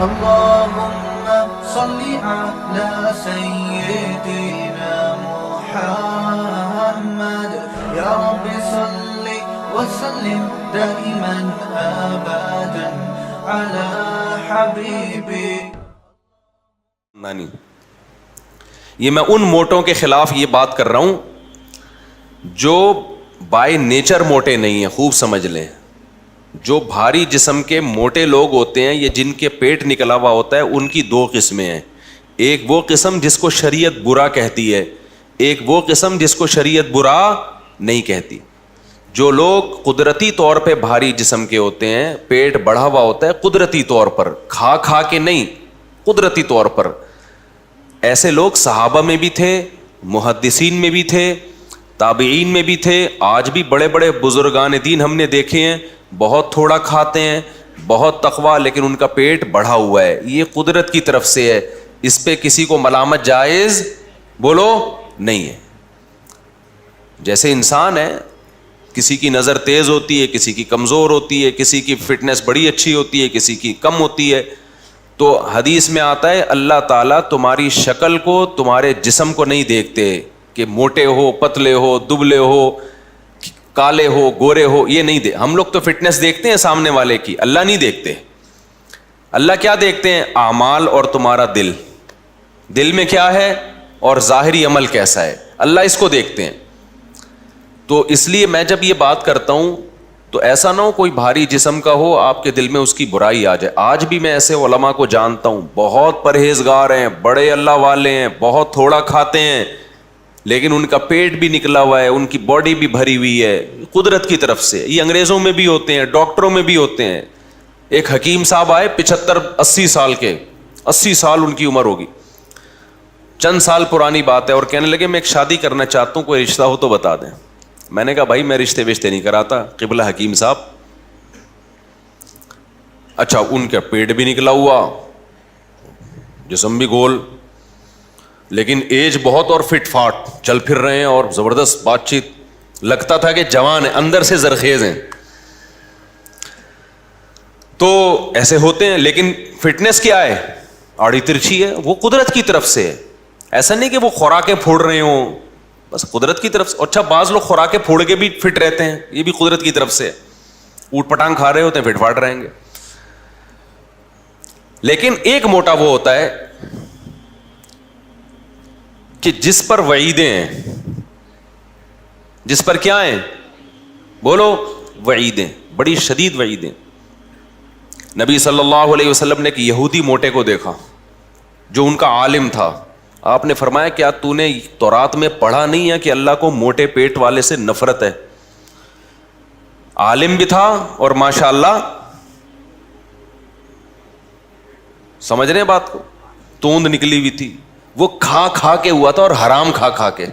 اللهم صل على سيدنا محمد يا رب صل وسلم دائما ابدا على حبيبي. نانی یہ میں ان موٹوں کے خلاف یہ بات کر رہا ہوں جو بائی نیچر موٹے نہیں ہیں. خوب سمجھ لیں, جو بھاری جسم کے موٹے لوگ ہوتے ہیں, یہ جن کے پیٹ نکلا ہوا ہوتا ہے, ان کی دو قسمیں ہیں. ایک وہ قسم جس کو شریعت برا کہتی ہے, ایک وہ قسم جس کو شریعت برا نہیں کہتی. جو لوگ قدرتی طور پہ بھاری جسم کے ہوتے ہیں, پیٹ بڑھا ہوا ہوتا ہے قدرتی طور پر, کھا کھا کے نہیں, قدرتی طور پر, ایسے لوگ صحابہ میں بھی تھے, محدثین میں بھی تھے, تابعین میں بھی تھے. آج بھی بڑے بڑے بزرگان دین ہم نے دیکھے ہیں, بہت تھوڑا کھاتے ہیں, بہت تقویٰ, لیکن ان کا پیٹ بڑھا ہوا ہے. یہ قدرت کی طرف سے ہے, اس پہ کسی کو ملامت جائز بولو نہیں ہے. جیسے انسان ہے, کسی کی نظر تیز ہوتی ہے, کسی کی کمزور ہوتی ہے, کسی کی فٹنس بڑی اچھی ہوتی ہے, کسی کی کم ہوتی ہے. تو حدیث میں آتا ہے اللہ تعالیٰ تمہاری شکل کو, تمہارے جسم کو نہیں دیکھتے کہ موٹے ہو, پتلے ہو, دبلے ہو, کالے ہو, گورے ہو, یہ نہیں دے. ہم لوگ تو فٹنس دیکھتے ہیں سامنے والے کی, اللہ نہیں دیکھتے. اللہ کیا دیکھتے ہیں؟ اعمال اور تمہارا دل, دل میں کیا ہے اور ظاہری عمل کیسا ہے, اللہ اس کو دیکھتے ہیں. تو اس لیے میں جب یہ بات کرتا ہوں تو ایسا نہ ہو کوئی بھاری جسم کا ہو آپ کے دل میں اس کی برائی آ جائے. آج بھی میں ایسے علماء کو جانتا ہوں, بہت پرہیزگار ہیں, بڑے اللہ والے ہیں, بہت تھوڑا کھاتے ہیں, لیکن ان کا پیٹ بھی نکلا ہوا ہے, ان کی باڈی بھی بھری ہوئی ہے, قدرت کی طرف سے. یہ انگریزوں میں بھی ہوتے ہیں, ڈاکٹروں میں بھی ہوتے ہیں. ایک حکیم صاحب آئے 75-80 سال کے, 80 سال ان کی عمر ہوگی, چند سال پرانی بات ہے, اور کہنے لگے میں ایک شادی کرنا چاہتا ہوں, کوئی رشتہ ہو تو بتا دیں. میں نے کہا بھائی میں رشتے وشتے نہیں کراتا. قبلہ حکیم صاحب, اچھا ان کا پیٹ بھی نکلا ہوا, جسم بھی گول, لیکن ایج بہت اور فٹ فاٹ, چل پھر رہے ہیں اور زبردست بات چیت, لگتا تھا کہ جوان ہیں, اندر سے زرخیز ہیں. تو ایسے ہوتے ہیں, لیکن فٹنس کیا ہے؟ آڑی ترچھی ہے, وہ قدرت کی طرف سے ہے. ایسا نہیں کہ وہ خوراکیں پھوڑ رہے ہوں, بس قدرت کی طرف سے. اچھا بعض لوگ خوراکیں پھوڑ کے بھی فٹ رہتے ہیں, یہ بھی قدرت کی طرف سے. اوٹ پٹانگ کھا رہے ہوتے ہیں, فٹ فاٹ رہیں گے. لیکن ایک موٹا وہ ہوتا ہے کہ جس پر وعیدیں ہیں, جس پر کیا ہیں بولو, وعیدیں, بڑی شدید وعیدیں. نبی صلی اللہ علیہ وسلم نے ایک یہودی موٹے کو دیکھا جو ان کا عالم تھا. آپ نے فرمایا کیا تو نے تورات میں پڑھا نہیں ہے کہ اللہ کو موٹے پیٹ والے سے نفرت ہے؟ عالم بھی تھا اور ماشاءاللہ, سمجھ رہے ہیں بات کو, توند نکلی ہوئی تھی. وہ کھا کھا کے ہوا تھا, اور حرام کھا کھا کے.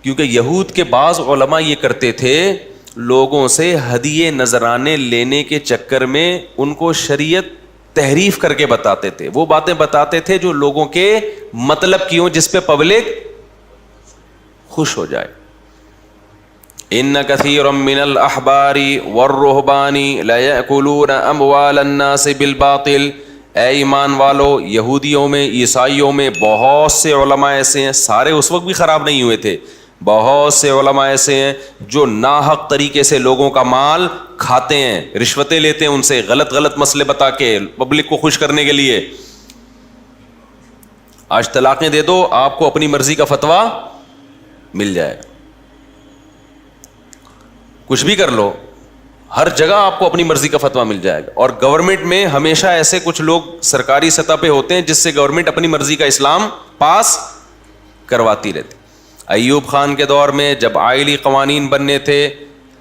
کیونکہ یہود کے بعض علماء یہ کرتے تھے, لوگوں سے ہدیے نذرانے لینے کے چکر میں ان کو شریعت تحریف کر کے بتاتے تھے. وہ باتیں بتاتے تھے جو لوگوں کے مطلب کی ہوں, جس پہ پبلک خوش ہو جائے. ان کثیرا من الاحبار والرہبان لیأکلون اموال الناس بالباطل. اے ایمان والو, یہودیوں میں, عیسائیوں میں بہت سے علماء ایسے ہیں, سارے اس وقت بھی خراب نہیں ہوئے تھے, بہت سے علماء ایسے ہیں جو ناحق طریقے سے لوگوں کا مال کھاتے ہیں, رشوتیں لیتے ہیں ان سے, غلط غلط مسئلے بتا کے پبلک کو خوش کرنے کے لیے. آج طلاقیں دے دو, آپ کو اپنی مرضی کا فتویٰ مل جائے گا, کچھ بھی کر لو, ہر جگہ آپ کو اپنی مرضی کا فتویٰ مل جائے گا. اور گورنمنٹ میں ہمیشہ ایسے کچھ لوگ سرکاری سطح پہ ہوتے ہیں جس سے گورنمنٹ اپنی مرضی کا اسلام پاس کرواتی رہتی. ایوب خان کے دور میں جب آئلی قوانین بننے تھے,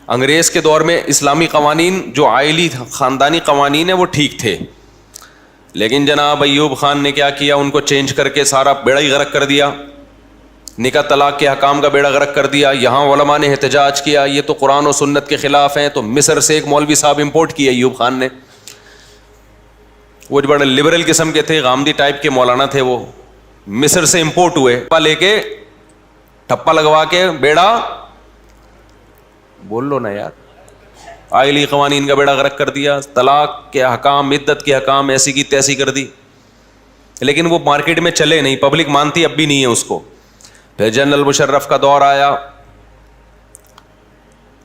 انگریز کے دور میں اسلامی قوانین جو آئلی خاندانی قوانین ہیں وہ ٹھیک تھے, لیکن جناب ایوب خان نے کیا کیا, ان کو چینج کر کے سارا بیڑا ہی غرق کر دیا, نکاح طلاق کے حکام کا بیڑا غرق کر دیا. یہاں علماء نے احتجاج کیا, یہ تو قرآن و سنت کے خلاف ہیں. تو مصر سے ایک مولوی صاحب امپورٹ کیے ایوب خان نے, وہ جو بڑے لبرل قسم کے تھے, غامدی ٹائپ کے مولانا تھے, وہ مصر سے امپورٹ ہوئے, لے کے ٹھپا لگوا کے بیڑا, بول لو نا یار, آئلی قوانین کا بیڑا غرق کر دیا, طلاق کے حکام, عدت کے حکام ایسی کی تیسی کر دی, لیکن وہ مارکیٹ میں چلے نہیں, پبلک مانتی اب بھی نہیں ہے اس کو. پھر جنرل مشرف کا دور آیا.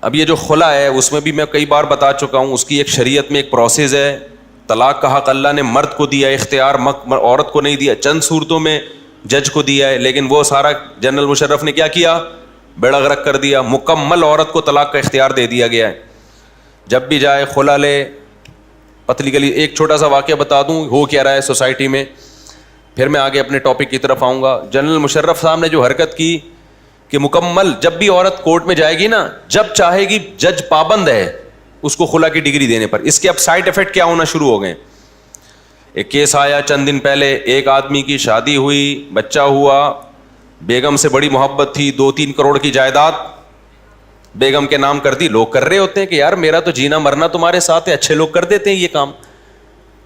اب یہ جو خلا ہے اس میں بھی میں کئی بار بتا چکا ہوں, اس کی ایک شریعت میں ایک پروسیس ہے. طلاق کا حق اللہ نے مرد کو دیا اختیار, عورت کو نہیں دیا. چند صورتوں میں جج کو دیا ہے, لیکن وہ سارا جنرل مشرف نے کیا کیا, بیڑا غرق کر دیا. مکمل عورت کو طلاق کا اختیار دے دیا گیا ہے. جب بھی جائے خلا لے, پتلی گلی. ایک چھوٹا سا واقعہ بتا دوں ہو کیا رہا ہے سوسائٹی میں, پھر میں آگے اپنے ٹاپک کی طرف آؤں گا. جنرل مشرف صاحب نے جو حرکت کی کہ مکمل جب بھی عورت کورٹ میں جائے گی نا, جب چاہے گی جج پابند ہے اس کو خلا کی ڈگری دینے پر. اس کے اب سائڈ افیکٹ کیا ہونا شروع ہو گئے. ایک کیس آیا چند دن پہلے, ایک آدمی کی شادی ہوئی, بچہ ہوا, بیگم سے بڑی محبت تھی, 2-3 کروڑ کی جائیداد بیگم کے نام کر دی. لوگ کر رہے ہوتے ہیں کہ یار میرا تو جینا مرنا تمہارے ساتھ ہے, اچھے لوگ کر دیتے ہیں یہ کام,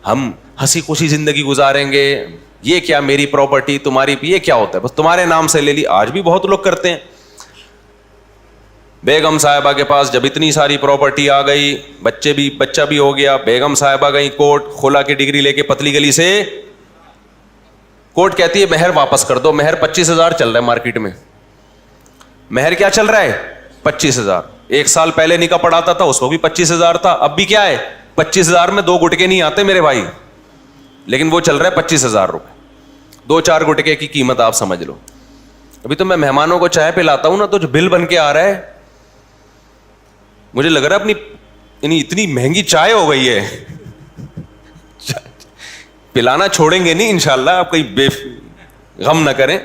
ہم ہنسی خوشی زندگی گزاریں گے, یہ کیا میری پراپرٹی تمہاری, یہ کیا ہوتا ہے بس تمہارے نام سے لے لی. آج بھی بہت لوگ کرتے ہیں. بیگم صاحبہ کے پاس جب اتنی ساری پراپرٹی آ گئی, بچہ بھی ہو گیا, بیگم صاحبہ گئی کورٹ, خلا کی ڈگری لے کے پتلی گلی سے. کورٹ کہتی ہے مہر واپس کر دو. مہر 25,000 چل رہا ہے مارکیٹ میں. مہر کیا چل رہا ہے 25,000. 1 سال پہلے نکاح پڑھاتا تھا اس کو بھی 25,000 تھا, اب بھی کیا ہے 25,000 میں 2 گٹکے نہیں آتے میرے بھائی, لیکن وہ چل رہا ہے 25,000 روپے. 2-4 گٹکے کی قیمت آپ سمجھ لو. ابھی تو میں مہمانوں کو چائے پلاتا ہوں نا, تو جو بل بن کے آ رہا ہے مجھے لگ رہا ہے اپنی اتنی مہنگی چائے ہو گئی ہے, پلانا چھوڑیں گے نہیں انشاءاللہ, آپ کوئی غم نہ کریں.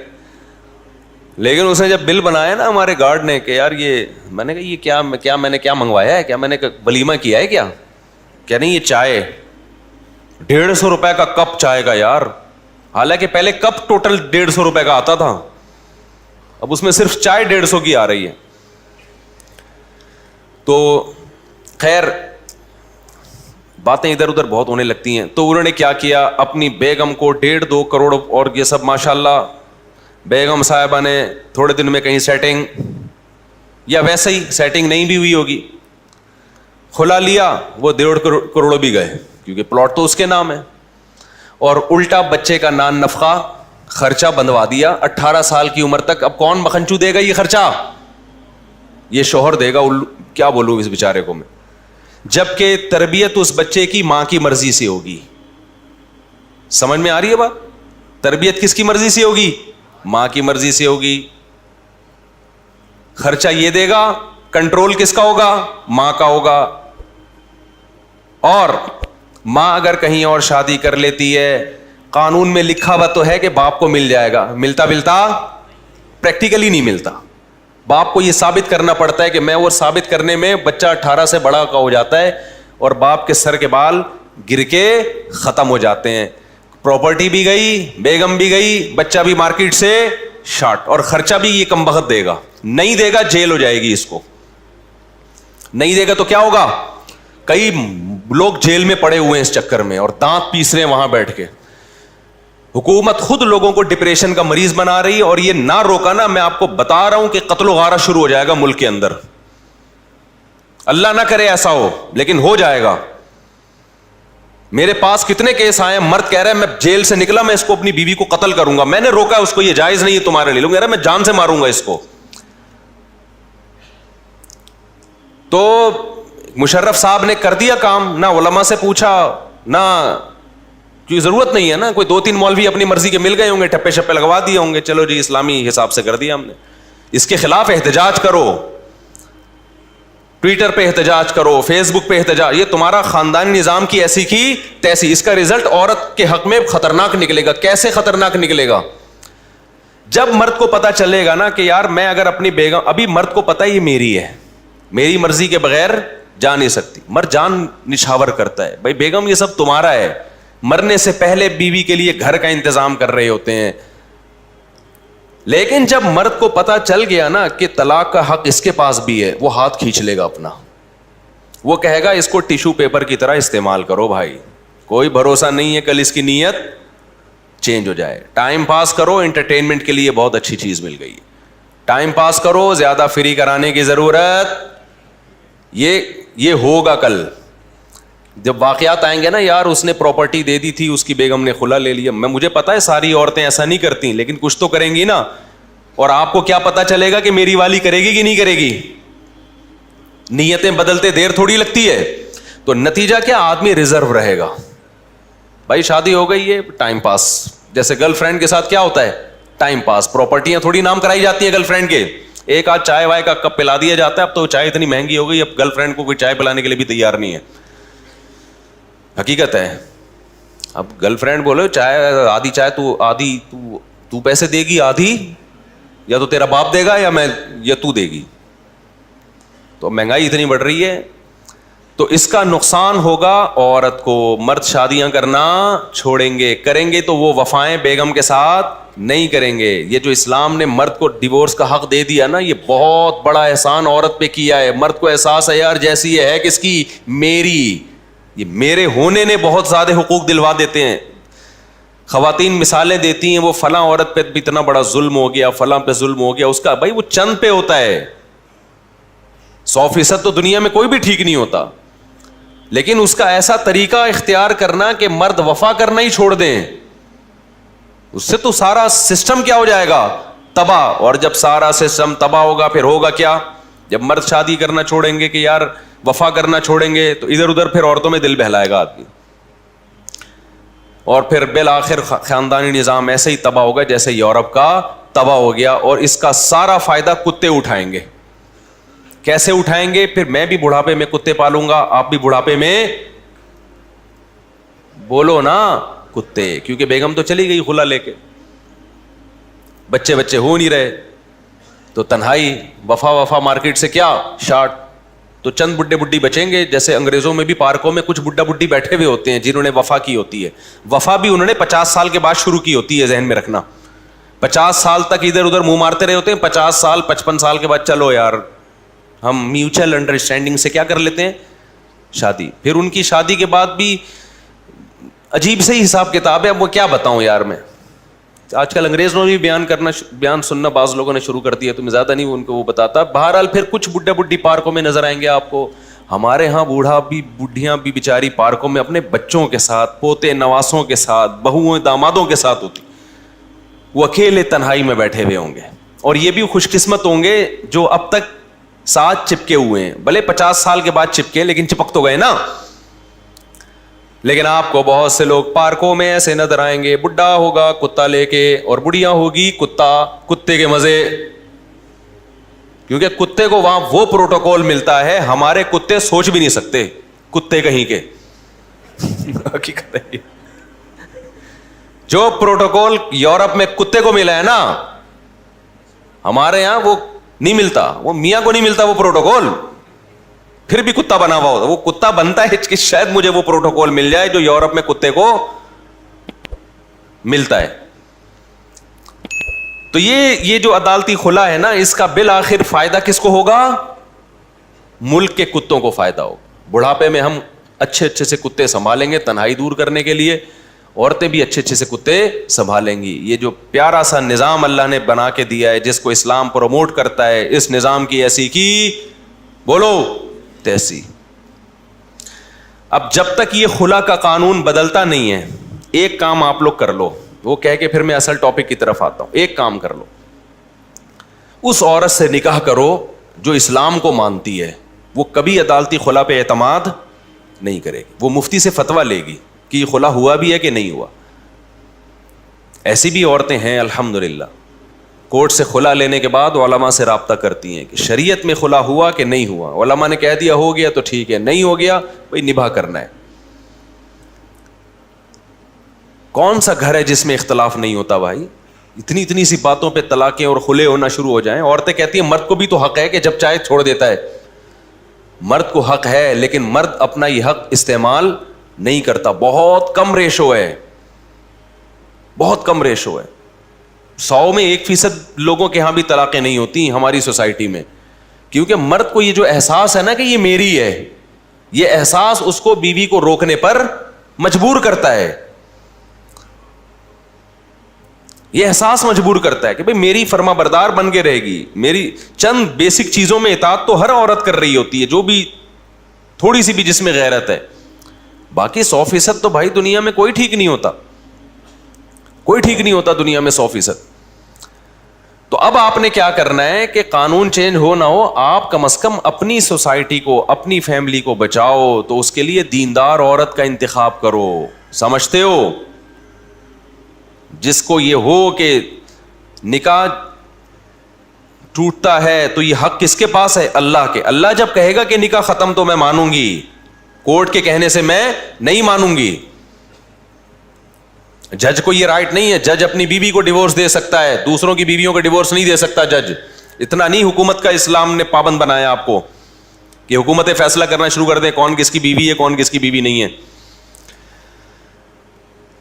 لیکن اس نے جب بل بنایا نا ہمارے گارڈ نے کہ یار یہ, میں نے کہا یہ کیا میں نے کیا منگوایا ہے, کیا میں نے ولیمہ کیا ہے کیا نہیں, یہ چائے 150 روپے کا کپ چائے کا یار. حالانکہ پہلے کپ ٹوٹل 150 روپے کا آتا تھا, اب اس میں صرف چائے 150 کی آ رہی ہے. تو خیر باتیں ادھر ادھر بہت ہونے لگتی ہیں. تو انہوں نے کیا کیا, اپنی بیگم کو 1.5-2 کروڑ اور یہ سب ماشاءاللہ, بیگم صاحبہ نے تھوڑے دن میں کہیں سیٹنگ, یا ویسے ہی سیٹنگ نہیں بھی ہوئی ہوگی, کھلا لیا, وہ 1.5 کروڑ بھی گئے کیونکہ پلاٹ تو اس کے نام ہے. اور الٹا بچے کا نان نفقہ خرچہ بندوا دیا 18 سال کی عمر تک. اب کون مکھنچو دے گا یہ خرچہ, یہ شوہر دے گا. کیا بولوں اس بیچارے کو میں, جبکہ تربیت اس بچے کی ماں کی مرضی سے ہوگی. سمجھ میں آ رہی ہے بات, تربیت کس کی مرضی سے ہوگی, ماں کی مرضی سے ہوگی. خرچہ یہ دے گا, کنٹرول کس کا ہوگا, ماں کا ہوگا. اور ماں اگر کہیں اور شادی کر لیتی ہے, قانون میں لکھا ہوا تو ہے کہ باپ کو مل جائے گا, ملتا پریکٹیکلی نہیں ملتا. باپ کو یہ ثابت کرنا پڑتا ہے کہ میں, وہ ثابت کرنے میں بچہ 18 سے بڑا کا ہو جاتا ہے اور باپ کے سر کے بال گر کے ختم ہو جاتے ہیں. پراپرٹی بھی گئی, بیگم بھی گئی, بچہ بھی مارکیٹ سے شارٹ, اور خرچہ بھی یہ کم بخت دے گا. نہیں دے گا جیل ہو جائے گی اس کو, نہیں دے گا تو کیا ہوگا. کئی لوگ جیل میں پڑے ہوئے ہیں اس چکر میں, اور دانت پیس رہے ہیں وہاں بیٹھ کے. حکومت خود لوگوں کو ڈپریشن کا مریض بنا رہی ہے, اور یہ نہ روکا نا, میں آپ کو بتا رہا ہوں کہ قتل و غارت شروع ہو جائے گا ملک کے اندر. اللہ نہ کرے ایسا ہو, لیکن ہو جائے گا. میرے پاس کتنے کیس آئے, مرد کہہ رہا ہے میں جیل سے نکلا, میں اس کو اپنی بیوی کو قتل کروں گا, میں نے روکا اس کو, یہ جائز نہیں ہے تمہارے لیے. لوگ کہہ رہا ہے میں جان سے ماروں گا اس کو. تو مشرف صاحب نے کر دیا کام, نہ علماء سے پوچھا, نہ کیوں ضرورت نہیں ہے نا, کوئی 2-3 مولوی اپنی مرضی کے مل گئے ہوں گے, ٹپے شپے لگوا دیے ہوں گے, چلو جی اسلامی حساب سے کر دیا ہم نے. اس کے خلاف احتجاج کرو, ٹویٹر پہ احتجاج کرو, فیس بک پہ احتجاج. یہ تمہارا خاندانی نظام کی ایسی کی تیسی, اس کا رزلٹ عورت کے حق میں خطرناک نکلے گا. کیسے خطرناک نکلے گا, جب مرد کو پتا چلے گا نا کہ یار میں اگر اپنی بیگم, ابھی مرد کو پتا یہ میری ہے, میری مرضی کے بغیر جا نہیں سکتی. مرد جان نچھاور کرتا ہے, بھائی بیگم یہ سب تمہارا ہے. مرنے سے پہلے بیوی کے لیے گھر کا انتظام کر رہے ہوتے ہیں. لیکن جب مرد کو پتا چل گیا نا کہ طلاق کا حق اس کے پاس بھی ہے, وہ ہاتھ کھینچ لے گا اپنا. وہ کہے گا اس کو ٹیشو پیپر کی طرح استعمال کرو بھائی, کوئی بھروسہ نہیں ہے کل اس کی نیت چینج ہو جائے. ٹائم پاس کرو, انٹرٹینمنٹ کے لیے بہت اچھی چیز مل گئی. ٹائم پاس کرو, زیادہ فری کرانے کی ضرورت. یہ ہوگا کل جب واقعات آئیں گے نا, یار اس نے پراپرٹی دے دی تھی, اس کی بیگم نے خلا لے لیا. مجھے پتا ہے ساری عورتیں ایسا نہیں کرتی, لیکن کچھ تو کریں گی نا. اور آپ کو کیا پتا چلے گا کہ میری والی کرے گی کہ نہیں کرے گی؟ نیتیں بدلتے دیر تھوڑی لگتی ہے. تو نتیجہ کیا, آدمی ریزرو رہے گا. بھائی شادی ہو گئی ہے, ٹائم پاس, جیسے گرل فرینڈ کے ساتھ کیا ہوتا ہے, ٹائم پاس. پراپرٹیاں تھوڑی نام کرائی جاتی ہیں گرل فرینڈ کے, ایک آدھ چائے وائے کا کپ پلا دیا جاتا ہے. اب تو چائے اتنی مہنگی ہو گئی, اب گرل فرینڈ کو کوئی چائے پلانے کے لیے بھی تیار نہیں ہے. حقیقت ہے. اب گرل فرینڈ بولو چائے, آدھی چائے تو پیسے دے گی, آدھی یا تو تیرا باپ دے گا یا تو دے گی. تو مہنگائی اتنی بڑھ رہی ہے. تو اس کا نقصان ہوگا عورت کو. مرد شادیاں کرنا چھوڑیں گے, کریں گے تو وہ وفائیں بیگم کے ساتھ نہیں کریں گے. یہ جو اسلام نے مرد کو ڈیورس کا حق دے دیا نا, یہ بہت بڑا احسان عورت پہ کیا ہے. مرد کو احساس ہے یار جیسی یہ ہے کس کی, میری, یہ میرے ہونے نے بہت زیادہ حقوق دلوا دیتے ہیں. خواتین مثالیں دیتی ہیں, وہ فلاں عورت پہ بھی اتنا بڑا ظلم ہو گیا, فلاں پہ ظلم ہو گیا. اس کا بھائی وہ چند پہ ہوتا ہے, 100% تو دنیا میں کوئی بھی ٹھیک نہیں ہوتا. لیکن اس کا ایسا طریقہ اختیار کرنا کہ مرد وفا کرنا ہی چھوڑ دیں, اس سے تو سارا سسٹم کیا ہو جائے گا, تباہ. اور جب سارا سسٹم تباہ ہوگا پھر ہوگا کیا, جب مرد شادی کرنا چھوڑیں گے کہ یار وفا کرنا چھوڑیں گے, تو ادھر ادھر پھر عورتوں میں دل بہلائے گا آدمی. اور پھر بالآخر خاندانی نظام ایسے ہی تباہ ہوگا جیسے یورپ کا تباہ ہو گیا. اور اس کا سارا فائدہ کتے اٹھائیں گے. کیسے اٹھائیں گے؟ پھر میں بھی بڑھاپے میں کتے پالوں گا, آپ بھی بڑھاپے میں بولو نا کتے, کیونکہ بیگم تو چلی گئی خلا لے کے, بچے ہو نہیں رہے, تو تنہائی, وفا مارکیٹ سے کیا شارٹ. تو چند بڈھے بڈھی بچیں گے. جیسے انگریزوں میں بھی پارکوں میں کچھ بڈھا بڈھی بیٹھے ہوئے ہوتے ہیں جنہوں نے وفا کی ہوتی ہے. وفا بھی انہوں نے 50 سال کے بعد شروع کی ہوتی ہے, ذہن میں رکھنا. 50 سال تک ادھر ادھر منہ مارتے رہے ہوتے ہیں, 50 سال 55 سال کے بعد چلو یار ہم میوچل انڈرسٹینڈنگ سے کیا کر لیتے ہیں, شادی. پھر ان کی شادی کے بعد بھی عجیب سے ہی حساب کتاب ہے. اب وہ کیا بتاؤں یار, میں آج کل انگریزوں نے بھی بیان سننا بعض لوگوں نے شروع کر دیا, تو میں زیادہ نہیں ان کو وہ بتاتا. بہرحال پھر کچھ بڈھا بڈھی پارکوں میں نظر آئیں گے آپ کو. ہمارے ہاں بوڑھیاں بھی بیچاری پارکوں میں اپنے بچوں کے ساتھ, پوتے نواسوں کے ساتھ, بہوؤں دامادوں کے ساتھ ہوتی. وہ اکیلے تنہائی میں بیٹھے ہوئے ہوں گے. اور یہ بھی خوش قسمت ہوں گے جو اب تک ساتھ چپکے ہوئے ہیں, بھلے 50 سال کے بعد چپکے, لیکن چپک تو گئے نا. لیکن آپ کو بہت سے لوگ پارکوں میں ایسے نظر آئیں گے, بڈھا ہوگا کتا لے کے, اور بڑھیا ہوگی کتے کے مزے. کیونکہ کتے کو وہاں وہ پروٹوکول ملتا ہے, ہمارے کتے سوچ بھی نہیں سکتے, کتے کہیں کے. حقیقت ہے, جو پروٹوکول یورپ میں کتے کو ملا ہے نا, ہمارے یہاں وہ نہیں ملتا, وہ میاں کو نہیں ملتا وہ پروٹوکول. پھر بھی کتا بنا ہوا ہوتا, وہ کتا بنتا ہے کہ شاید مجھے وہ پروٹوکول مل جائے جو یورپ میں کتے کو ملتا ہے. تو یہ جو عدالتی خلا ہے نا, اس کا بالآخر فائدہ کس کو ہوگا؟ ملک کے کتوں کو فائدہ ہوگا. بڑھاپے میں ہم اچھے سے کتے سنبھالیں گے تنہائی دور کرنے کے لیے, عورتیں بھی اچھے سے کتے سنبھالیں گی. یہ جو پیارا سا نظام اللہ نے بنا کے دیا ہے, جس کو اسلام پروموٹ کرتا ہے, اس نظام کی ایسی کی بولو تیسی. اب جب تک یہ خلا کا قانون بدلتا نہیں ہے, ایک کام آپ لوگ کر لو, وہ کہہ کے پھر میں اصل ٹاپک کی طرف آتا ہوں. ایک کام کر لو, اس عورت سے نکاح کرو جو اسلام کو مانتی ہے. وہ کبھی عدالتی خلا پہ اعتماد نہیں کرے گی, وہ مفتی سے فتویٰ لے گی کہ یہ خلا ہوا بھی ہے کہ نہیں ہوا. ایسی بھی عورتیں ہیں الحمدللہ, کورٹ سے خلا لینے کے بعد علماء سے رابطہ کرتی ہیں کہ شریعت میں خلا ہوا کہ نہیں ہوا. علماء نے کہہ دیا ہو گیا تو ٹھیک ہے, نہیں ہو گیا بھائی نبھا کرنا ہے. کون سا گھر ہے جس میں اختلاف نہیں ہوتا بھائی؟ اتنی سی باتوں پہ طلاقیں اور خلے ہونا شروع ہو جائیں. عورتیں کہتی ہیں مرد کو بھی تو حق ہے کہ جب چاہے چھوڑ دیتا ہے. مرد کو حق ہے, لیکن مرد اپنا یہ حق استعمال نہیں کرتا. بہت کم ریشو ہے, بہت کم ریشو ہے. 100 میں 1% لوگوں کے ہاں بھی طلاقیں نہیں ہوتی ہماری سوسائٹی میں, کیونکہ مرد کو یہ جو احساس ہے نا کہ یہ میری ہے, یہ احساس اس کو بیوی کو روکنے پر مجبور کرتا ہے. یہ احساس مجبور کرتا ہے کہ بھئی میری فرما بردار بن کے رہے گی. میری چند بیسک چیزوں میں اطاعت تو ہر عورت کر رہی ہوتی ہے, جو بھی تھوڑی سی بھی جس میں غیرت ہے. باقی 100% تو بھائی دنیا میں کوئی ٹھیک نہیں ہوتا, کوئی ٹھیک نہیں ہوتا دنیا میں 100%. تو اب آپ نے کیا کرنا ہے کہ قانون چینج ہو نہ ہو, آپ کم از کم اپنی سوسائٹی کو, اپنی فیملی کو بچاؤ. تو اس کے لیے دیندار عورت کا انتخاب کرو. سمجھتے ہو, جس کو یہ ہو کہ نکاح ٹوٹتا ہے تو یہ حق کس کے پاس ہے؟ اللہ کے. اللہ جب کہے گا کہ نکاح ختم تو میں مانوں گی, کورٹ کے کہنے سے میں نہیں مانوں گی. جج کو یہ رائٹ نہیں ہے, جج اپنی بیوی کو ڈیورس دے سکتا ہے, دوسروں کی بیویوں کو ڈیورس نہیں دے سکتا جج. اتنا نہیں حکومت کا اسلام نے پابند بنایا آپ کو کہ حکومتیں فیصلہ کرنا شروع کر دیں کون کس کی بیوی ہے کون کس کی بیوی نہیں ہے.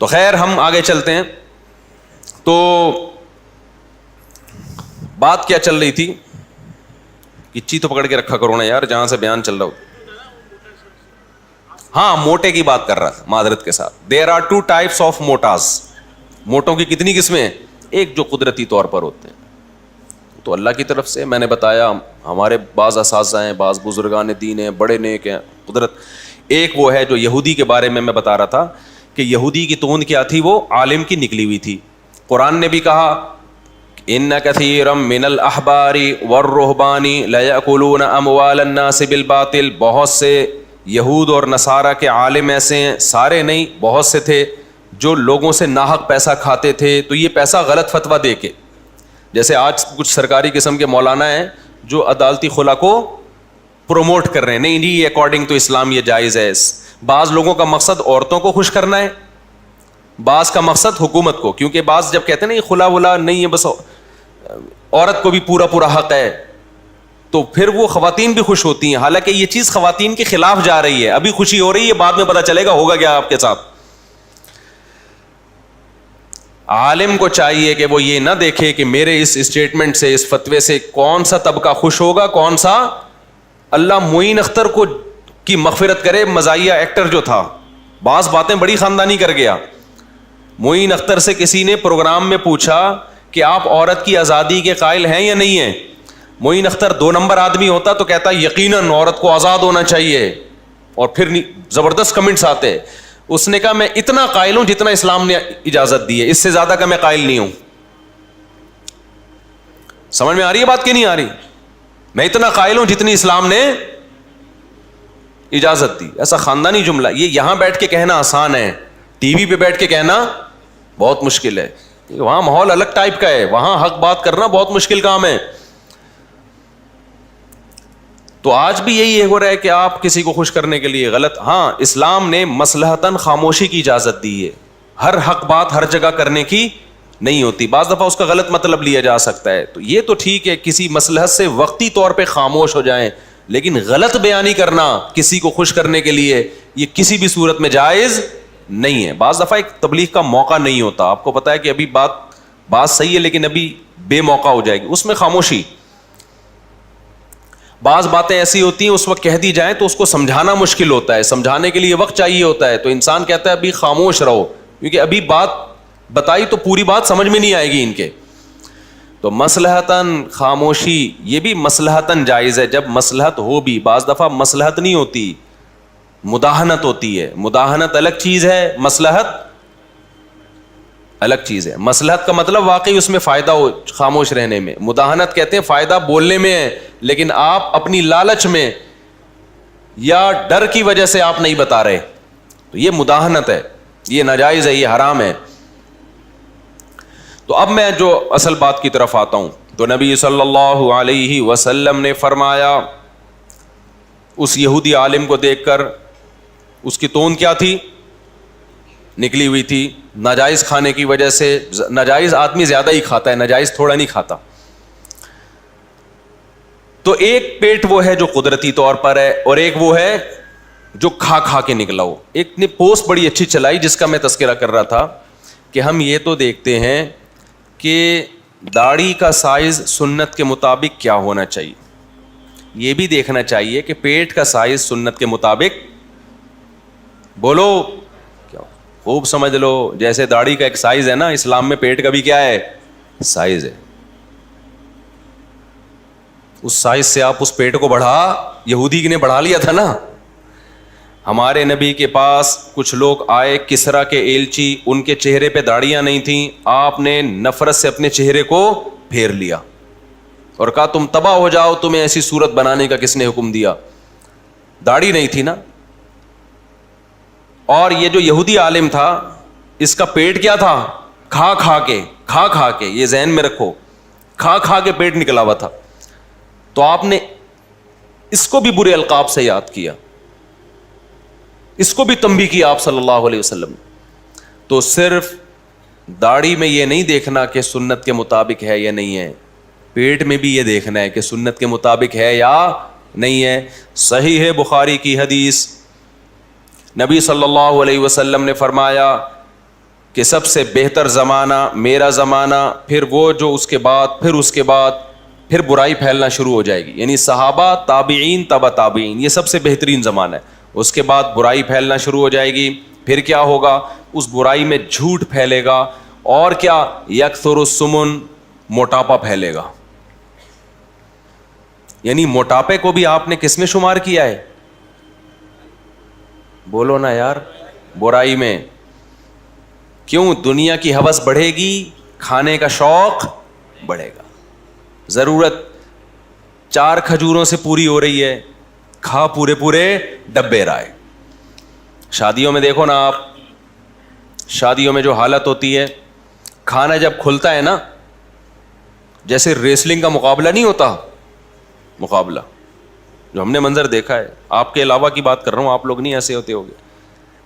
تو خیر ہم آگے چلتے ہیں. تو بات کیا چل رہی تھی؟ کچی تو پکڑ کے رکھا کرو نا یار جہاں سے بیان چل رہا ہو. ہاں موٹے کی بات کر رہا تھا معذرت کے ساتھ. دیر آر 2 types of موٹاز. موٹوں کی کتنی قسمیں ہیں؟ ایک جو قدرتی طور پر ہوتے ہیں تو اللہ کی طرف سے, میں نے بتایا ہمارے بعض اساتذہ ہیں, بعض بزرگان دین ہیں, بڑے نیک ہیں, قدرت. ایک وہ ہے جو یہودی کے بارے میں بتا رہا تھا کہ یہودی کی توند کیا تھی, وہ عالم کی نکلی ہوئی تھی. قرآن نے بھی کہا ان کثیرا من الاحبار والرہبان لیأکلون اموال الناس بالباطل. بہت سے یہود اور نصارہ کے عالم ایسے ہیں, سارے نہیں بہت سے تھے, جو لوگوں سے ناحق پیسہ کھاتے تھے. تو یہ پیسہ غلط فتویٰ دے کے, جیسے آج کچھ سرکاری قسم کے مولانا ہیں جو عدالتی خلا کو پروموٹ کر رہے ہیں, نہیں یہ اکارڈنگ ٹو اسلام یہ جائز ہے. بعض لوگوں کا مقصد عورتوں کو خوش کرنا ہے, بعض کا مقصد حکومت کو, کیونکہ بعض جب کہتے ہیں نا یہ خلا ولا نہیں ہے بس عورت کو بھی پورا حق ہے, تو پھر وہ خواتین بھی خوش ہوتی ہیں. حالانکہ یہ چیز خواتین کے خلاف جا رہی ہے. ابھی خوشی ہو رہی ہے, بعد میں پتہ چلے گا ہوگا کیا آپ کے ساتھ. عالم کو چاہیے کہ وہ یہ نہ دیکھے کہ میرے اس اسٹیٹمنٹ سے, اس فتوے سے کون سا طبقہ خوش ہوگا کون سا. اللہ معین اختر کو کی مغفرت کرے, مزاحیہ ایکٹر جو تھا, بعض باتیں بڑی خاندانی کر گیا. معین اختر سے کسی نے پروگرام میں پوچھا کہ آپ عورت کی آزادی کے قائل ہیں یا نہیں ہیں. معین اختر 2 نمبر آدمی ہوتا تو کہتا یقیناً عورت کو آزاد ہونا چاہیے, اور پھر زبردست کمنٹس آتے. اس نے کہا میں اتنا قائل ہوں جتنا اسلام نے اجازت دی ہے, اس سے زیادہ کا میں قائل نہیں ہوں. سمجھ میں آ رہی ہے بات کہ نہیں آ رہی؟ میں اتنا قائل ہوں جتنی اسلام نے اجازت دی. ایسا خاندانی جملہ یہ یہاں بیٹھ کے کہنا آسان ہے, ٹی وی پہ بیٹھ کے کہنا بہت مشکل ہے. وہاں ماحول الگ ٹائپ کا ہے, وہاں حق بات کرنا بہت مشکل کام ہے. تو آج بھی یہی ہو رہا ہے کہ آپ کسی کو خوش کرنے کے لیے غلط. ہاں اسلام نے مصلحتاً خاموشی کی اجازت دی ہے, ہر حق بات ہر جگہ کرنے کی نہیں ہوتی. بعض دفعہ اس کا غلط مطلب لیا جا سکتا ہے, تو یہ تو ٹھیک ہے کسی مصلحت سے وقتی طور پہ خاموش ہو جائیں, لیکن غلط بیانی کرنا کسی کو خوش کرنے کے لیے یہ کسی بھی صورت میں جائز نہیں ہے. بعض دفعہ ایک تبلیغ کا موقع نہیں ہوتا, آپ کو پتا ہے کہ ابھی بات صحیح ہے لیکن ابھی بے موقع ہو جائے گی, اس میں خاموشی. بعض باتیں ایسی ہوتی ہیں اس وقت کہہ دی جائیں تو اس کو سمجھانا مشکل ہوتا ہے, سمجھانے کے لیے وقت چاہیے ہوتا ہے, تو انسان کہتا ہے ابھی خاموش رہو, کیونکہ ابھی بات بتائی تو پوری بات سمجھ میں نہیں آئے گی ان کے. تو مصلحتاً خاموشی یہ بھی مصلحتاً جائز ہے جب مصلحت ہو بھی. بعض دفعہ مصلحت نہیں ہوتی, مداہنت ہوتی ہے. مداہنت الگ چیز ہے, مصلحت الگ چیز ہے. مصلحت کا مطلب واقعی اس میں فائدہ ہو خاموش رہنے میں. مداہنت کہتے ہیں فائدہ بولنے میں ہے لیکن آپ اپنی لالچ میں یا ڈر کی وجہ سے آپ نہیں بتا رہے, تو یہ مداہنت ہے, یہ ناجائز ہے, یہ حرام ہے. تو اب میں جو اصل بات کی طرف آتا ہوں, تو نبی صلی اللہ علیہ وسلم نے فرمایا اس یہودی عالم کو دیکھ کر, اس کی توند کیا تھی؟ نکلی ہوئی تھی ناجائز کھانے کی وجہ سے. ناجائز آدمی زیادہ ہی کھاتا ہے, ناجائز تھوڑا نہیں کھاتا. تو ایک پیٹ وہ ہے جو قدرتی طور پر ہے, اور ایک وہ ہے جو کھا کے نکلا ہو. ایک نے پوسٹ بڑی اچھی چلائی جس کا میں تذکرہ کر رہا تھا کہ ہم یہ تو دیکھتے ہیں کہ داڑھی کا سائز سنت کے مطابق کیا ہونا چاہیے, یہ بھی دیکھنا چاہیے کہ پیٹ کا سائز سنت کے مطابق, بولو کیا خوب سمجھ لو, جیسے داڑھی کا ایک سائز ہے نا, اسلام میں پیٹ کا بھی کیا ہے سائز ہے. اس سائز سے آپ اس پیٹ کو بڑھا, یہودی نے بڑھا لیا تھا نا, ہمارے نبی کے پاس کچھ لوگ آئے، کسرا کے ایلچی، ان کے چہرے پہ داڑیاں نہیں تھیں، آپ نے نفرت سے اپنے چہرے کو پھیر لیا اور کہا تم تباہ ہو جاؤ، تمہیں ایسی صورت بنانے کا کس نے حکم دیا؟ داڑھی نہیں تھی نا. اور یہ جو یہودی عالم تھا اس کا پیٹ کیا تھا؟ کھا کھا کے، یہ ذہن میں رکھو، کھا کے پیٹ نکلا ہوا تھا. تو آپ نے اس کو بھی برے القاب سے یاد کیا، اس کو بھی تنبیہ کیا آپ صلی اللہ علیہ وسلم. تو صرف داڑھی میں یہ نہیں دیکھنا کہ سنت کے مطابق ہے یا نہیں ہے، پیٹ میں بھی یہ دیکھنا ہے کہ سنت کے مطابق ہے یا نہیں ہے. صحیح ہے بخاری کی حدیث، نبی صلی اللہ علیہ وسلم نے فرمایا کہ سب سے بہتر زمانہ میرا زمانہ، پھر وہ جو اس کے بعد پھر برائی پھیلنا شروع ہو جائے گی. یعنی صحابہ، تابعین، تبع تابعین، یہ سب سے بہترین زمانہ ہے. اس کے بعد برائی پھیلنا شروع ہو جائے گی. پھر کیا ہوگا؟ اس برائی میں جھوٹ پھیلے گا، اور کیا؟ یکثر السمن، موٹاپا پھیلے گا. یعنی موٹاپے کو بھی آپ نے کس میں شمار کیا ہے؟ بولو نا یار، برائی میں. کیوں؟ دنیا کی ہوس بڑھے گی، کھانے کا شوق بڑھے گا. ضرورت 4 کھجوروں سے پوری ہو رہی ہے، کھا پورے ڈبے رائے. شادیوں میں دیکھو نا آپ، شادیوں میں جو حالت ہوتی ہے، کھانا جب کھلتا ہے نا، جیسے ریسلنگ کا مقابلہ نہیں ہوتا، مقابلہ جو ہم نے منظر دیکھا ہے، آپ کے علاوہ کی بات کر رہا ہوں، آپ لوگ نہیں ایسے ہوتے ہوگے،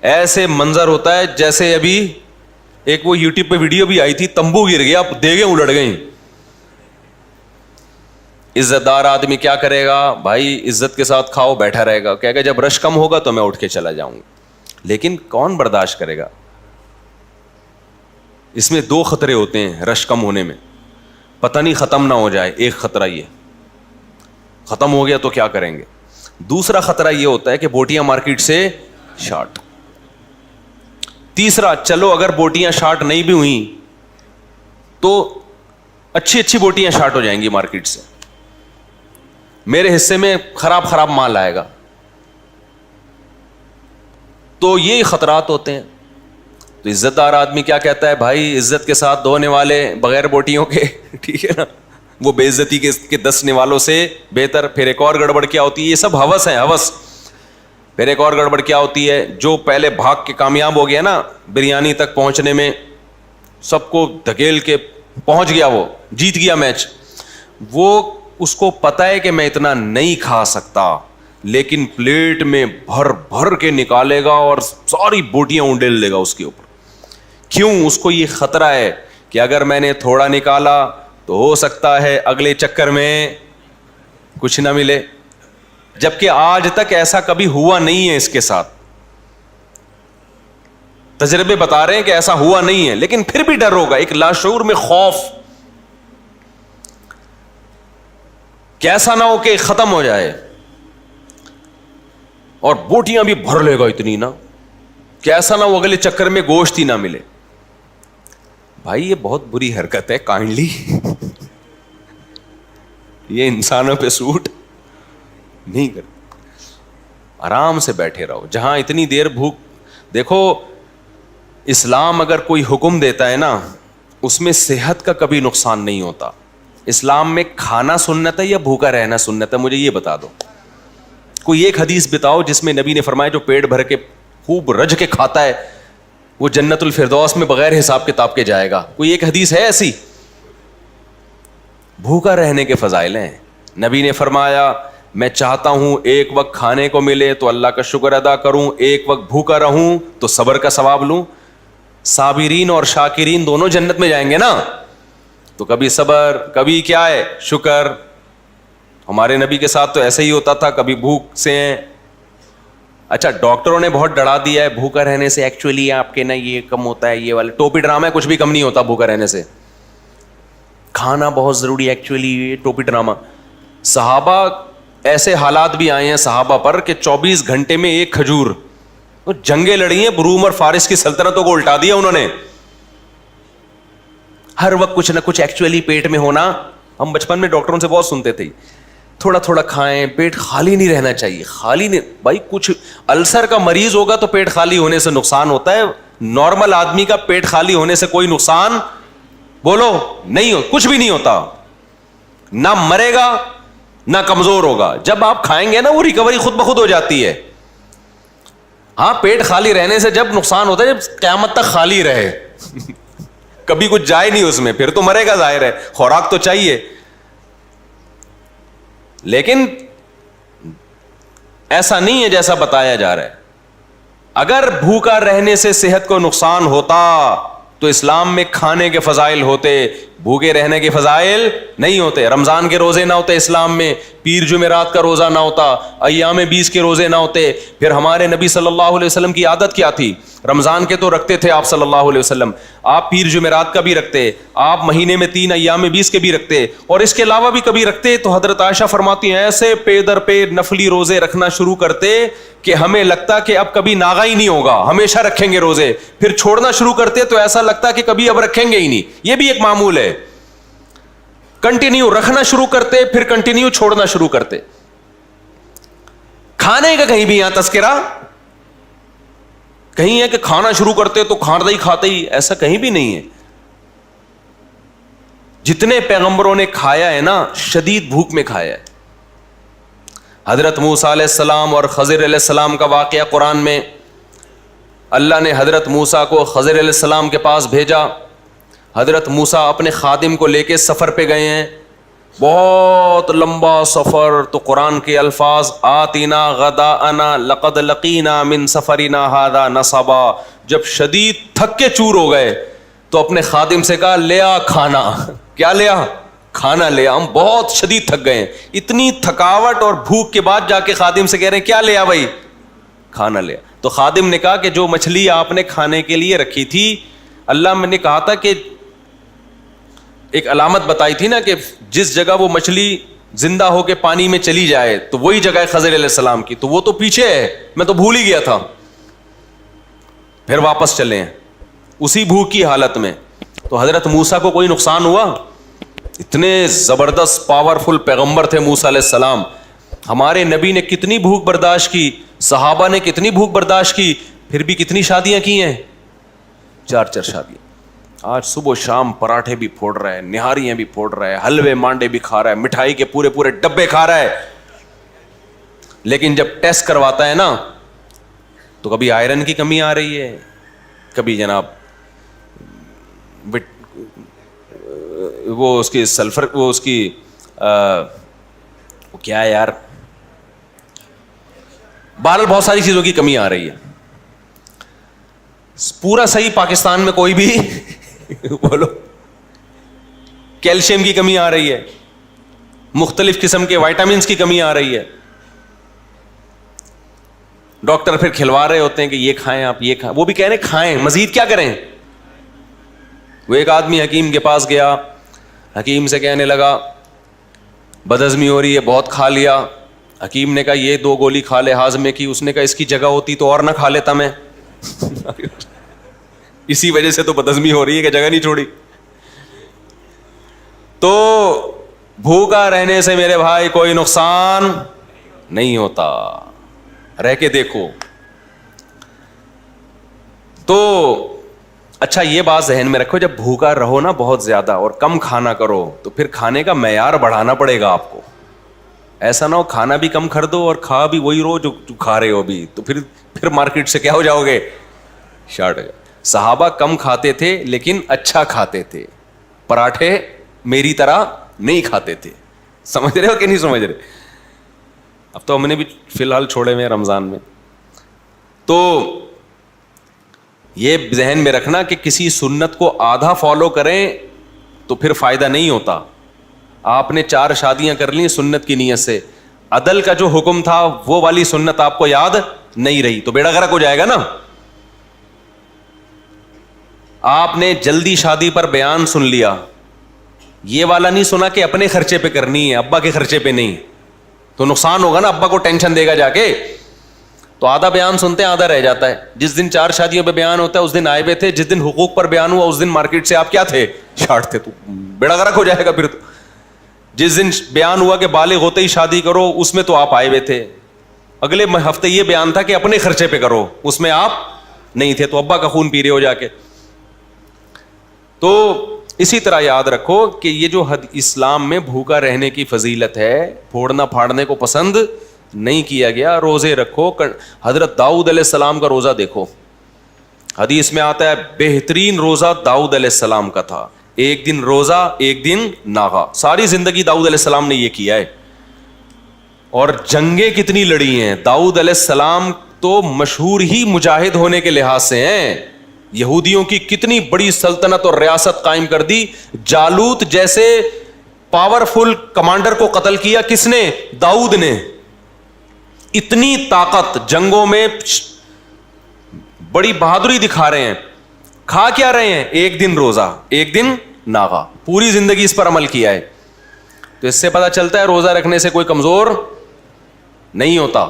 ایسے منظر ہوتا ہے جیسے ابھی ایک وہ یوٹیوب پہ ویڈیو بھی آئی تھی، تمبو گر گیا، دیگیں الٹ گئیں. عزت دار آدمی کیا کرے گا؟ بھائی عزت کے ساتھ کھاؤ، بیٹھا رہے گا، کہے گا جب رش کم ہوگا تو میں اٹھ کے چلا جاؤں گا. لیکن کون برداشت کرے گا؟ اس میں 2 خطرے ہوتے ہیں رش کم ہونے میں. پتہ نہیں ختم نہ ہو جائے، ایک خطرہ یہ، ختم ہو گیا تو کیا کریں گے. دوسرا خطرہ یہ ہوتا ہے کہ بوٹیاں مارکیٹ سے شارٹ. تیسرا، چلو اگر بوٹیاں شارٹ نہیں بھی ہوئیں تو اچھی بوٹیاں شارٹ ہو جائیں گی مارکیٹ سے، میرے حصے میں خراب مال آئے گا. تو یہ خطرات ہوتے ہیں. تو عزت دار آدمی کیا کہتا ہے؟ بھائی عزت کے ساتھ دھونے والے بغیر بوٹیوں کے، ٹھیک ہے نا، وہ بے عزتی کے دسنے والوں سے بہتر. پھر ایک اور گڑبڑ کیا ہوتی ہے؟ یہ سب ہوس ہے، ہوس. پھر ایک اور گڑبڑ کیا ہوتی ہے؟ جو پہلے بھاگ کے کامیاب ہو گیا نا بریانی تک پہنچنے میں، سب کو دھکیل کے پہنچ گیا، وہ جیت گیا میچ، وہ اس کو پتا ہے کہ میں اتنا نہیں کھا سکتا، لیکن پلیٹ میں بھر کے نکالے گا اور ساری بوٹیاں اونڈیل لے گا اس کے اوپر. کیوں؟ اس کو یہ خطرہ ہے کہ اگر میں نے تھوڑا نکالا تو ہو سکتا ہے اگلے چکر میں کچھ نہ ملے. جبکہ آج تک ایسا کبھی ہوا نہیں ہے اس کے ساتھ، تجربے بتا رہے ہیں کہ ایسا ہوا نہیں ہے، لیکن پھر بھی ڈر ہوگا، ایک لاشعور میں خوف، کیسا نہ ہو کہ ختم ہو جائے. اور بوٹیاں بھی بھر لے گا اتنی نا، کیسا نہ ہو اگلے چکر میں گوشت ہی نہ ملے. بھائی یہ بہت بری حرکت ہے، کائنڈلی یہ انسانوں پہ سوٹ نہیں کرتے. آرام سے بیٹھے رہو. جہاں اتنی دیر بھوک، دیکھو اسلام اگر کوئی حکم دیتا ہے نا، اس میں صحت کا کبھی نقصان نہیں ہوتا. اسلام میں کھانا سنت ہے یا بھوکا رہنا سنت ہے؟ مجھے یہ بتا دو. کوئی ایک حدیث بتاؤ جس میں نبی نے فرمایا جو پیٹ بھر کے خوب رج کے کھاتا ہے وہ جنت الفردوس میں بغیر حساب کتاب کے جائے گا. کوئی ایک حدیث ہے ایسی؟ بھوکا رہنے کے فضائل ہیں. نبی نے فرمایا میں چاہتا ہوں ایک وقت کھانے کو ملے تو اللہ کا شکر ادا کروں، ایک وقت بھوکا رہوں تو صبر کا ثواب لوں. صابرین اور شاکرین دونوں جنت میں جائیں گے نا. تو کبھی صبر، کبھی کیا ہے، شکر. ہمارے نبی کے ساتھ تو ایسے ہی ہوتا تھا، کبھی بھوک سے ہیں. اچھا ڈاکٹروں نے بہت ڈرا دیا ہے بھوکا رہنے سے، ایکچولی آپ کے نا یہ کم ہوتا ہے، یہ والے ٹوپی ڈرامہ ہے، کچھ بھی کم نہیں ہوتا بھوکا رہنے سے. کھانا بہت ضروری ہے، ایکچولی یہ ٹوپی ڈرامہ. صحابہ ایسے حالات بھی آئے ہیں صحابہ پر کہ 24 گھنٹے میں ایک کھجور. جنگیں لڑی ہیں، روم اور فارس کی سلطنتوں کو الٹا دیا انہوں نے. ہر وقت کچھ نہ کچھ ایکچولی پیٹ میں ہونا. ہم بچپن میں ڈاکٹروں سے بہت سنتے تھے تھوڑا تھوڑا کھائیں, پیٹ خالی نہیں رہنا چاہیے, خالی نہیں بھائی. کچھ السر کا مریض ہوگا تو پیٹ خالی ہونے سے نقصان ہوتا ہے, نارمل آدمی کا پیٹ خالی ہونے سے کوئی نقصان بولو نہیں ہو, کچھ بھی نہیں ہوتا, نہ مرے گا نہ کمزور ہوگا. جب آپ کھائیں گے نا وہ ریکوری خود بخود ہو جاتی ہے. ہاں پیٹ خالی رہنے سے جب نقصان ہوتا ہے جب قیامت تک خالی رہے کبھی کچھ جائے نہیں اس میں, پھر تو مرے گا ظاہر ہے, خوراک تو چاہیے. لیکن ایسا نہیں ہے جیسا بتایا جا رہا ہے. اگر بھوکا رہنے سے صحت کو نقصان ہوتا تو اسلام میں کھانے کے فضائل ہوتے, بھوکے رہنے کے فضائل نہیں ہوتے. رمضان کے روزے نہ ہوتے اسلام میں, پیر جمعرات کا روزہ نہ ہوتا, ایام 20 کے روزے نہ ہوتے. پھر ہمارے نبی صلی اللہ علیہ وسلم کی عادت کیا تھی؟ رمضان کے تو رکھتے تھے آپ صلی اللہ علیہ وسلم, آپ پیر جمعرات کا بھی رکھتے, آپ مہینے میں 3 ایام 20 کے بھی رکھتے, اور اس کے علاوہ بھی کبھی رکھتے. تو حضرت عائشہ فرماتی ہیں ایسے پے در پے نفلی روزے رکھنا شروع کرتے کہ ہمیں لگتا کہ اب کبھی ناغا ہی نہیں ہوگا, ہمیشہ رکھیں گے روزے. پھر چھوڑنا شروع کرتے تو ایسا لگتا کہ کبھی اب رکھیں گے ہی نہیں. یہ بھی ایک معمول ہے, کنٹینیو رکھنا شروع کرتے پھر کنٹینیو چھوڑنا شروع کرتے. کھانے کا کہیں بھی یہاں تذکرہ کہیں ہے کہ کھانا شروع کرتے تو کھاتے ہی کھاتے ہی, ایسا کہیں بھی نہیں ہے. جتنے پیغمبروں نے کھایا ہے نا شدید بھوک میں کھایا ہے. حضرت موسیٰ علیہ السلام اور خضر علیہ السلام کا واقعہ قرآن میں, اللہ نے حضرت موسیٰ کو خضر علیہ السلام کے پاس بھیجا. حضرت موسیٰ اپنے خادم کو لے کے سفر پہ گئے ہیں, بہت لمبا سفر. تو قرآن کے الفاظ آتینا غداءنا لقد لقینا من سفرنا ھذا نصبا. جب شدید تھک کے چور ہو گئے تو اپنے خادم سے کہا لے آ کھانا. کیا لیا؟ کھانا لیا, ہم بہت شدید تھک گئے ہیں. اتنی تھکاوٹ اور بھوک کے بعد جا کے خادم سے کہہ رہے ہیں کیا لیا بھائی؟ کھانا لیا. تو خادم نے کہا کہ جو مچھلی آپ نے کھانے کے لیے رکھی تھی, اللہ میں نے کہا تھا کہ ایک علامت بتائی تھی نا کہ جس جگہ وہ مچھلی زندہ ہو کے پانی میں چلی جائے تو وہی جگہ ہے خضر علیہ السلام کی, تو وہ تو پیچھے ہے, میں تو بھول ہی گیا تھا. پھر واپس چلے ہیں اسی بھوک کی حالت میں. تو حضرت موسیٰ کو کوئی نقصان ہوا؟ اتنے زبردست پاورفل پیغمبر تھے موسیٰ علیہ السلام. ہمارے نبی نے کتنی بھوک برداشت کی, صحابہ نے کتنی بھوک برداشت کی, پھر بھی کتنی شادیاں کی ہیں؟ 4 شادیاں. آج صبح و شام پراٹھے بھی پھوڑ رہا ہے, نہاریاں بھی پھوڑ رہا ہے, حلوے مانڈے بھی کھا رہا ہے, مٹھائی کے پورے ڈبے کھا رہا ہے. لیکن جب ٹیسٹ کرواتا ہے نا تو کبھی آئرن کی کمی آ رہی ہے, کبھی جناب وہ اس کی سلفر, وہ اس کی وہ کیا ہے یار, بہرحال بہت ساری چیزوں کی کمی آ رہی ہے. پورا صحیح پاکستان میں کوئی بھی بولو, کیلشیم کی کمی آ رہی ہے, مختلف قسم کے وائٹامنس کی کمی آ رہی ہے. ڈاکٹر پھر کھلوا رہے ہوتے ہیں کہ یہ کھائیں آپ, یہ کھائیں, وہ بھی کہہ رہے ہیں کھائیں, مزید کیا کریں. وہ ایک آدمی حکیم کے پاس گیا, حکیم سے کہنے لگا بدہضمی ہو رہی ہے, بہت کھا لیا. حکیم نے کہا یہ 2 گولی کھا لے ہاضمے کی. اس نے کہا اس کی جگہ ہوتی تو اور نہ کھا لیتا میں اسی وجہ سے تو بدہضمی ہو رہی ہے کہ جگہ نہیں چھوڑی. تو بھوکا رہنے سے میرے بھائی کوئی نقصان نہیں ہوتا, رہ کے دیکھو. تو اچھا یہ بات ذہن میں رکھو, جب بھوکا رہو نا بہت زیادہ اور کم کھانا کرو تو پھر کھانے کا معیار بڑھانا پڑے گا آپ کو. ایسا نہ ہو کھانا بھی کم کر دو اور کھا بھی وہی رو جو کھا رہے ہو ابھی, تو پھر مارکیٹ سے کیا ہو جاؤ گے, شارٹ ہو جاؤ. صحابہ کم کھاتے تھے لیکن اچھا کھاتے تھے, پراٹھے میری طرح نہیں کھاتے تھے. سمجھ رہے ہو کہ نہیں سمجھ رہے؟ اب تو ہم نے بھی فی الحال چھوڑے ہوئے رمضان میں. تو یہ ذہن میں رکھنا کہ کسی سنت کو آدھا فالو کریں تو پھر فائدہ نہیں ہوتا. آپ نے 4 شادیاں کر لی سنت کی نیت سے, عدل کا جو حکم تھا وہ والی سنت آپ کو یاد نہیں رہی تو بیڑا غرق ہو جائے گا نا. آپ نے جلدی شادی پر بیان سن لیا, یہ والا نہیں سنا کہ اپنے خرچے پہ کرنی ہے, ابا کے خرچے پہ نہیں, تو نقصان ہوگا نا, ابا کو ٹینشن دے گا جا کے. تو آدھا بیان سنتے ہیں آدھا رہ جاتا ہے. جس دن 4 شادیوں پہ بیان ہوتا ہے اس دن آئے ہوئے تھے, جس دن حقوق پر بیان ہوا اس دن مارکیٹ سے آپ کیا تھے, شارٹ تھے, تو بیڑا غرق ہو جائے گا پھر. تو جس دن بیان ہوا کہ بالغ ہوتے ہی شادی کرو اس میں تو آپ آئے ہوئے تھے, اگلے ہفتے یہ بیان تھا کہ اپنے خرچے پہ کرو, اس میں آپ نہیں تھے, تو ابا کا خون پی رہے ہو جا کے. تو اسی طرح یاد رکھو کہ یہ جو اسلام میں بھوکا رہنے کی فضیلت ہے, پھوڑنا پھاڑنے کو پسند نہیں کیا گیا. روزے رکھو. حضرت داؤد علیہ السلام کا روزہ دیکھو, حدیث میں آتا ہے بہترین روزہ داؤد علیہ السلام کا تھا, ایک دن روزہ ایک دن ناغا. ساری زندگی داؤد علیہ السلام نے یہ کیا ہے. اور جنگیں کتنی لڑی ہیں داؤد علیہ السلام, تو مشہور ہی مجاہد ہونے کے لحاظ سے ہیں. یہودیوں کی کتنی بڑی سلطنت اور ریاست قائم کر دی. جالوت جیسے پاورفل کمانڈر کو قتل کیا کس نے؟ داؤد نے. اتنی طاقت جنگوں میں, بڑی بہادری دکھا رہے ہیں. کھا کیا رہے ہیں؟ ایک دن روزہ ایک دن ناغا, پوری زندگی اس پر عمل کیا ہے. تو اس سے پتہ چلتا ہے روزہ رکھنے سے کوئی کمزور نہیں ہوتا.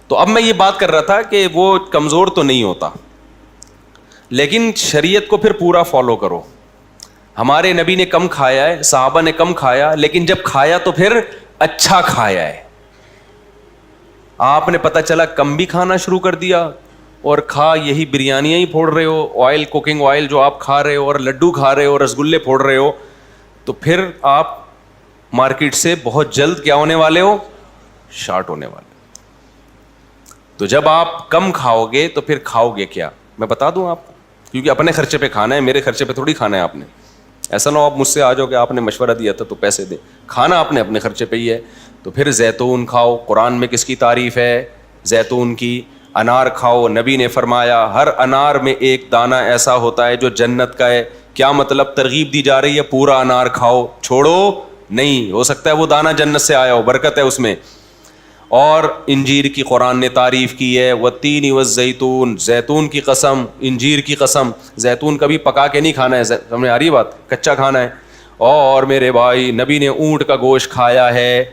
تو اب میں یہ بات کر رہا تھا کہ وہ کمزور تو نہیں ہوتا, لیکن شریعت کو پھر پورا فالو کرو. ہمارے نبی نے کم کھایا ہے, صحابہ نے کم کھایا, لیکن جب کھایا تو پھر اچھا کھایا ہے. آپ نے پتہ چلا کم بھی کھانا شروع کر دیا اور کھا یہی بریانیاں ہی پھوڑ رہے ہو, آئل کوکنگ آئل جو آپ کھا رہے ہو, اور لڈو کھا رہے ہو, رسگلے پھوڑ رہے ہو, تو پھر آپ مارکیٹ سے بہت جلد کیا ہونے والے ہو؟ شارٹ ہونے والے. تو جب آپ کم کھاؤ گے تو پھر کھاؤ گے کیا؟ میں بتا دوں آپ کو, کیونکہ اپنے خرچے پہ کھانا ہے, میرے خرچے پہ تھوڑی کھانا ہے آپ نے. ایسا نہ ہو آپ مجھ سے آ جاؤ کہ آپ نے مشورہ دیا تھا تو پیسے دے. کھانا آپ نے اپنے خرچے پہ ہی ہے. تو پھر زیتون کھاؤ. قرآن میں کس کی تعریف ہے؟ زیتون کی. انار کھاؤ. نبی نے فرمایا ہر انار میں ایک دانہ ایسا ہوتا ہے جو جنت کا ہے. کیا مطلب؟ ترغیب دی جا رہی ہے پورا انار کھاؤ, چھوڑو نہیں. ہو سکتا ہے وہ دانہ جنت سے آیا ہو, برکت ہے اس میں. اور انجیر کی قرآن نے تعریف کی ہے, والتین والزیتون, زیتون کی قسم, انجیر کی قسم. زیتون کبھی پکا کے نہیں کھانا ہے, سمجھ آ رہی بات, کچا کھانا ہے. اور میرے بھائی نبی نے اونٹ کا گوشت کھایا ہے,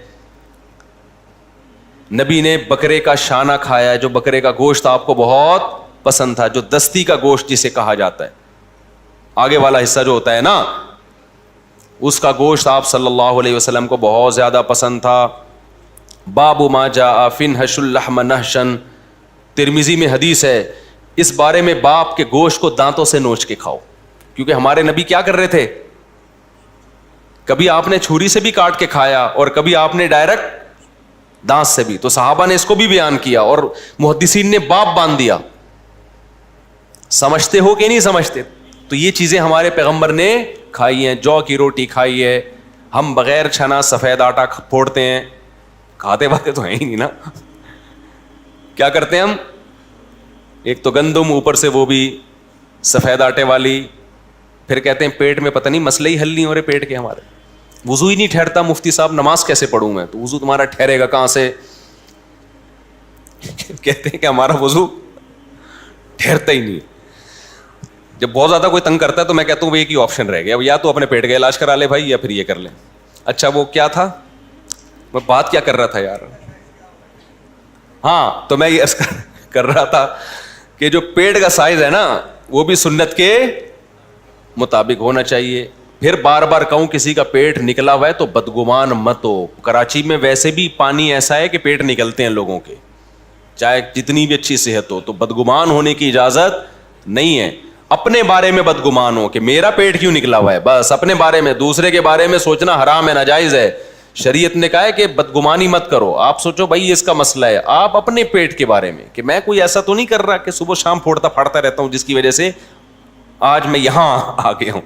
نبی نے بکرے کا شانہ کھایا ہے, جو بکرے کا گوشت آپ کو بہت پسند تھا, جو دستی کا گوشت جسے کہا جاتا ہے, آگے والا حصہ جو ہوتا ہے نا, اس کا گوشت آپ صلی اللہ علیہ وسلم کو بہت زیادہ پسند تھا. باب ما جاء فی انحش اللحم نحشا, ترمذی میں حدیث ہے اس بارے میں, باپ کے گوشت کو دانتوں سے نوچ کے کھاؤ. کیونکہ ہمارے نبی کیا کر رہے تھے, کبھی آپ نے چھری سے بھی کاٹ کے کھایا اور کبھی آپ نے ڈائریکٹ دانت سے بھی. تو صحابہ نے اس کو بھی بیان کیا اور محدثین نے باب باندھ دیا. سمجھتے ہو کہ نہیں سمجھتے؟ تو یہ چیزیں ہمارے پیغمبر نے کھائی ہیں. جو کی روٹی کھائی ہے, ہم بغیر چھنا سفید آٹا پھوڑتے ہیں, کھاتے باتے تو ہیں ہی نہیں نا. کیا کرتے ہیں ہم؟ ایک تو گندم, اوپر سے وہ بھی سفید آٹے والی. پھر کہتے ہیں پیٹ میں پتہ نہیں مسئلے ہی حل نہیں ہو رہے پیٹ کے ہمارے, وضو ہی نہیں ٹھہرتا. مفتی صاحب نماز کیسے پڑھوں میں؟ تو وضو تمہارا ٹھہرے گا کہاں سے؟ کہتے ہیں کہ ہمارا وضو ٹھہرتا ہی نہیں. جب بہت زیادہ کوئی تنگ کرتا ہے تو میں کہتا ہوں ایک ہی آپشن رہ گیا, یا تو اپنے پیٹ کا علاج کرا لے بھائی, یا پھر یہ کر لیں. اچھا وہ کیا تھا, میں بات کیا کر رہا تھا یار؟ ہاں, تو میں یہ کر رہا تھا کہ جو پیٹ کا سائز ہے نا وہ بھی سنت کے مطابق ہونا چاہیے. پھر بار بار کہوں کسی کا پیٹ نکلا ہوا ہے تو بدگمان مت ہو. کراچی میں ویسے بھی پانی ایسا ہے کہ پیٹ نکلتے ہیں لوگوں کے, چاہے جتنی بھی اچھی صحت ہو. تو بدگمان ہونے کی اجازت نہیں ہے. اپنے بارے میں بدگمان ہو کہ میرا پیٹ کیوں نکلا ہوا ہے, بس اپنے بارے میں. دوسرے کے بارے میں سوچنا حرام ہے, ناجائز ہے. شریعت نے کہا ہے کہ بدگمانی مت کرو. آپ سوچو بھائی اس کا مسئلہ ہے, آپ اپنے پیٹ کے بارے میں کہ میں کوئی ایسا تو نہیں کر رہا کہ صبح شام پھوڑتا پھاڑتا رہتا ہوں جس کی وجہ سے آج میں یہاں آ گیا ہوں.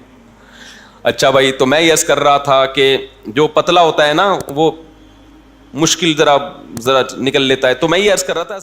اچھا بھائی, تو میں یس کر رہا تھا کہ جو پتلا ہوتا ہے نا وہ مشکل ذرا نکل لیتا ہے. تو میں یہ عرض کر رہا تھا